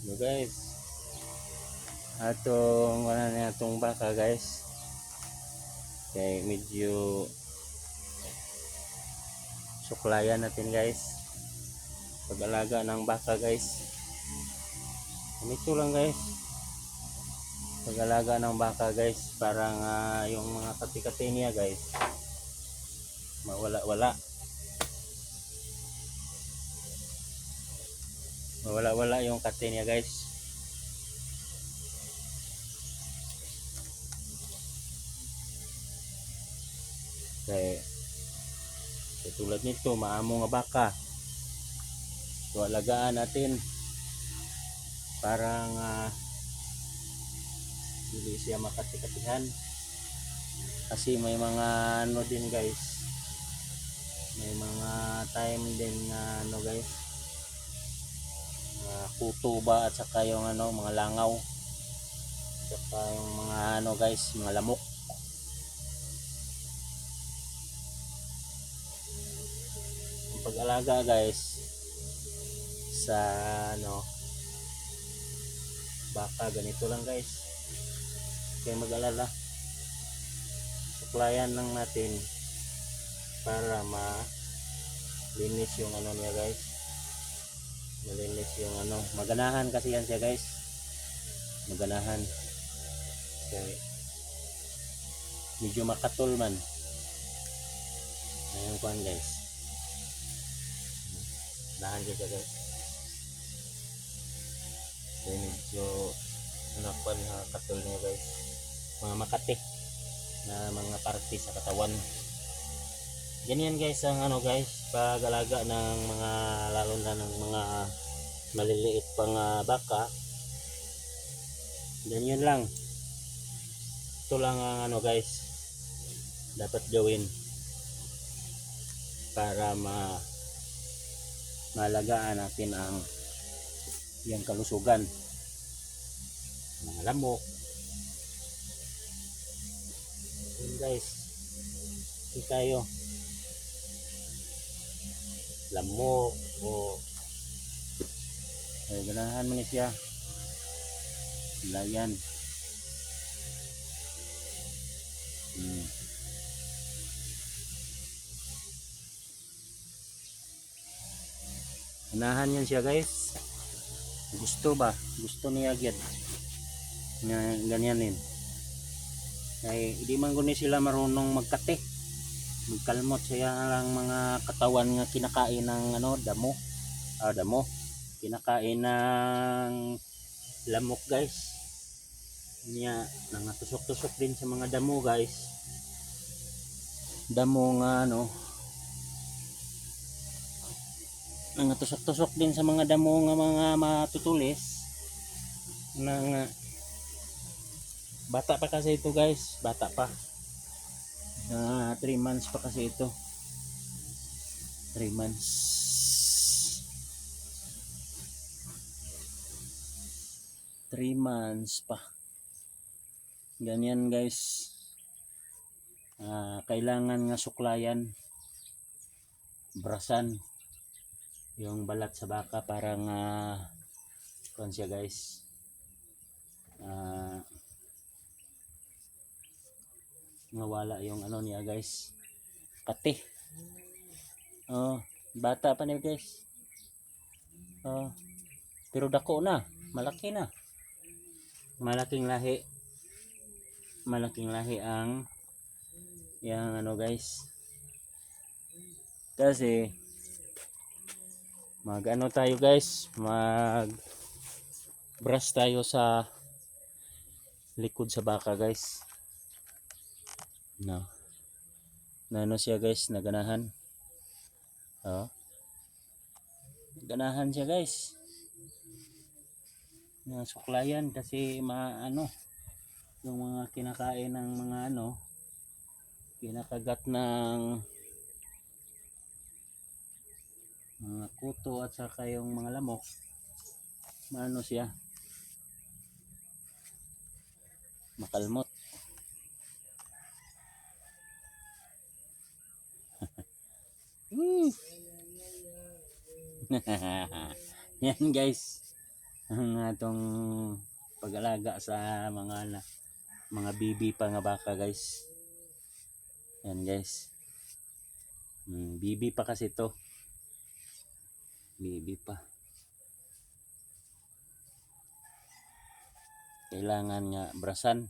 So guys, atong wala na atong baka guys. Kay medyo suklayan natin guys. Pag-alaga ng baka guys. Ganito lang guys. Pag-alaga ng baka guys, parang yung mga kati-kati niya guys, mawala-wala. Mawala-wala yung kati niya guys. Kaya tulad nito, maamo nga baka. So alagaan natin. Parang hindi siya makati-katihan. Kasi may mga ano din guys. May mga time din na ano guys. Kuto ba at saka yung ano, mga langaw. At saka yung mga ano guys, mga lamok. Pag-alaga guys sa ano baka, ganito lang guys. Kaya mag-alala, suklayan lang natin para malinis yung ano niya guys, malinis yung ano, maganahan kasi yan siya guys, maganahan. Kaya medyo makatol man ayun kuhan guys, dahan siya guys. Kaya medyo nakuan na katol niya guys, mga makati na mga parte sa katawan. Ganyan guys ang ano guys, pag-alaga ng mga, lalo na ng mga maliliit pang baka. Ganyan lang. Ito lang ang ano guys, dapat gawin para malagaan natin ang yung kalusugan, mga lamok. Yun guys, hindi tayo lamok o ganahan mo na siya, layan. Ganahan yan siya guys, gusto ba, gusto niya agad na ganyanin. Ay hindi man guni sila marunong magkate, magkalmot siya lang mga katawan nga kinakain ng ano, damo, damo, kinakain ng lamok guys. Niya nangatusok-tusok din sa mga damo guys, damo nga ano, nangatusok-tusok din sa mga damo nga mga matutulis ng bata pa kasi ito guys, bata pa, 3 months pa kasi ito, 3 months. 3 months pa. Ganyan guys. Kailangan nga suklayan, brasan yung balat sa baka para nga kuan siya guys. Nawala yung ano niya guys, kati. Bata pa niya guys. Pero dako na, malaki na. Malaking lahi ang yang ano guys. Kasi mag ano tayo guys, mag brush tayo sa likod sa baka guys. No. Ano siya guys, naganahan. Ganahan siya guys. Suklayan kasi maano yung mga kinakain ng mga ano, kinakagat ng mga kuto at saka yung mga lamok, maano siya, makalmot. Yan guys, ang atong pag-alaga sa mga bibi pa nga baka guys. Yan guys. Bibi pa kasi to. Bibi pa. Kailangan nga brasan.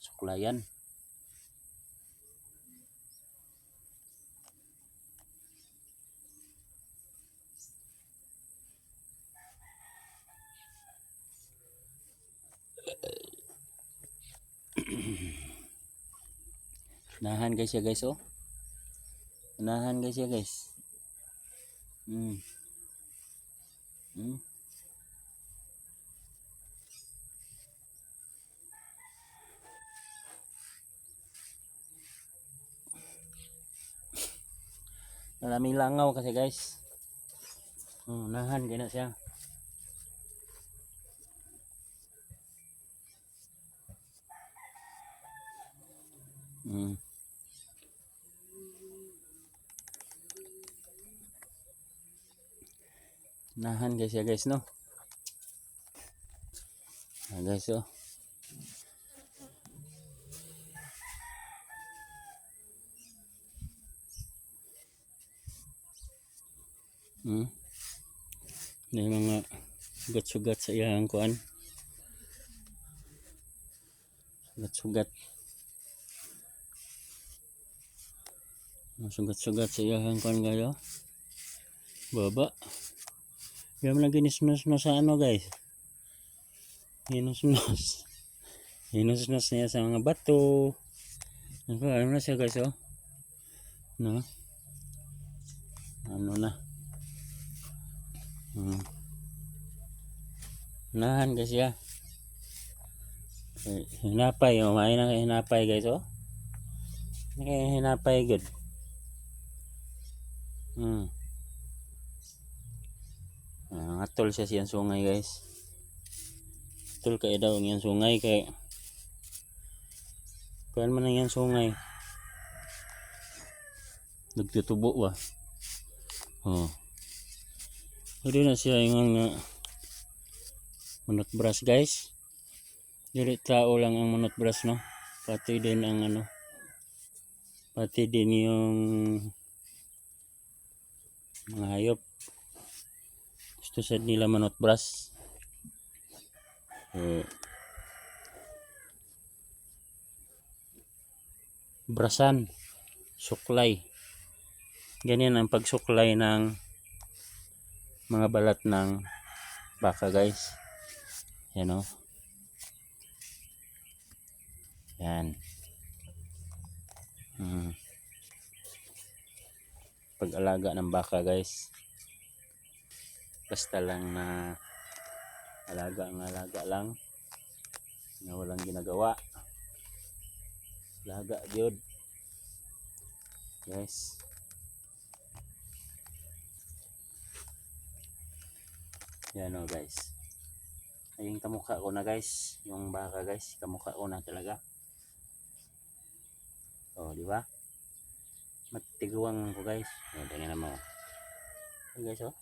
Suklayan. Nahan guys ya guys oh. Nahan guys ya guys. Maraming langaw kasi guys. Nahan kaya na siya. Nahan guys ya guys no. Guys oh. May mga sugat-sugat sa iyang kuan. Sugat-sugat. Sugat-sugat sa iyang kuan gayo. Baba. Diyan lagi nisnos-nos sa ano guys. Hinus-nos. Hinus-nos niya sa mga bato. Ano na siya guys oh. No. Ano na. Nahan guys ya. Hinapay oh, may na hinapay guys oh. Hinapay good. Atol siya siyang sungay guys. Atol kaya daw ang sungay kay kuan man ang sungay. Nagtutubo ba? Hindi na siya yung manot-brush guys. Dili tao lang ang manot-brush no. Pati din ang ano. Pati din yung mga hayop. Gusto sa nila manot-brush. Brasan, suklay. Ganyan ang pagsuklay ng mga balat ng baka guys. Yan o. Yan. Pag-alaga ng baka guys. Basta lang na alaga lang. Na walang ginagawa. Alaga yun. Guys. Yan o guys. Ayun kamukha ko na guys. Yung baka guys. Kamukha ko na talaga. O di ba? Matiguang ko guys. O tingnan mo. Ayan guys o.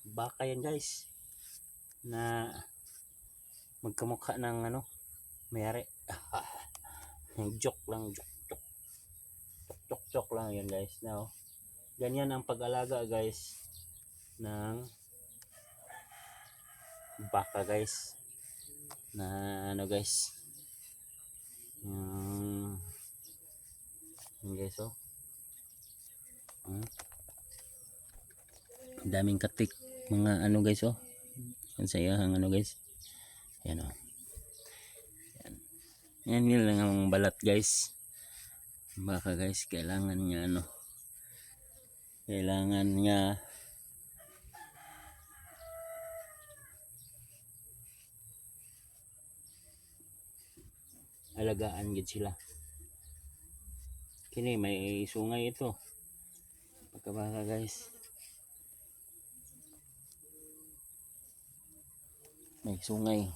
Baka yan guys. Na magkamukha ng ano. Mayari. Joke lang. Joke lang yan guys. Now, ganyan ang pag-alaga guys ng baka guys na ano guys guys oh daming katik mga ano guys oh yan sa iyang ano guys yan oh yan yun lang ang balat guys baka guys kailangan niya ano kailangan niya alagaan gid sila. Kini may sungay ito. Pagkabaka guys. May sungay.